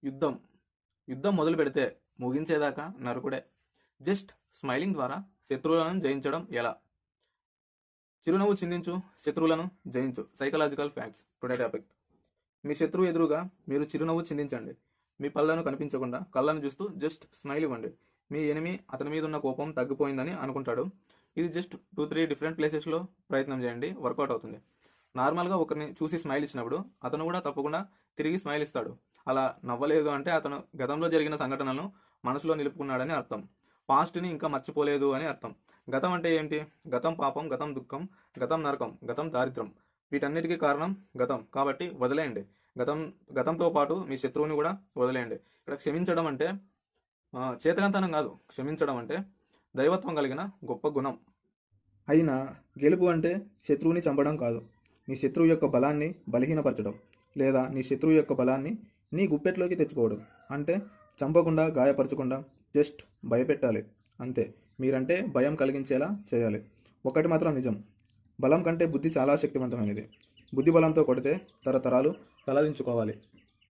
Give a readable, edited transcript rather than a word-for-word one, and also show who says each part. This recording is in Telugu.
Speaker 1: యుద్ధం యుద్ధం మొదలు పెడితే ముగించేదాకా నరకుడే. జస్ట్ స్మైలింగ్ ద్వారా శత్రువులను జయించడం ఎలా? చిరునవ్వు చిందించు, శత్రువులను జయించు. Psychological facts today topic. మీ శత్రువు ఎదురుగా మీరు చిరునవ్వు చిందించండి. మీ పళ్ళను కనిపించకుండా కళ్ళను చూస్తూ జస్ట్ స్మైల్ ఇవ్వండి. మీ ఎనిమి అతని మీద ఉన్న కోపం తగ్గిపోయిందని అనుకుంటాడు. ఇది జస్ట్ 2-3 డిఫరెంట్ ప్లేసెస్లో ప్రయత్నం చేయండి, వర్కౌట్ అవుతుంది. నార్మల్గా ఒకరిని చూసి స్మైల్ ఇచ్చినప్పుడు అతను కూడా తప్పకుండా తిరిగి స్మైల్ ఇస్తాడు. అలా నవ్వలేదు అంటే అతను గతంలో జరిగిన సంఘటనలను మనసులో నిలుపుకున్నాడని అర్థం. పాస్ట్ని ఇంకా మర్చిపోలేదు అని అర్థం. గతం అంటే ఏంటి? గతం పాపం, గతం దుఃఖం, గతం నరకం, గతం దారిద్రం. వీటన్నిటికీ కారణం గతం. కాబట్టి వదిలేయండి. గతంతో పాటు మీ శత్రువుని కూడా వదిలేయండి. ఇక్కడ క్షమించడం అంటే చేతకంతనం కాదు. క్షమించడం అంటే దైవత్వం కలిగిన గొప్ప గుణం. అయినా గెలుపు అంటే శత్రువుని చంపడం కాదు, నీ శత్రువు యొక్క బలాన్ని బలహీనపరచడం, లేదా నీ శత్రువు యొక్క బలాన్ని నీ గుప్పెట్లోకి తెచ్చుకోవడం. అంటే చంపకుండా, గాయపరచకుండా జస్ట్ భయపెట్టాలి అంతే. మీరంటే భయం కలిగించేలా చేయాలి. ఒకటి మాత్రం నిజం, బలం కంటే బుద్ధి చాలా శక్తివంతమైనది. బుద్ధి బలంతో కొడితే తరతరాలు తలదించుకోవాలి.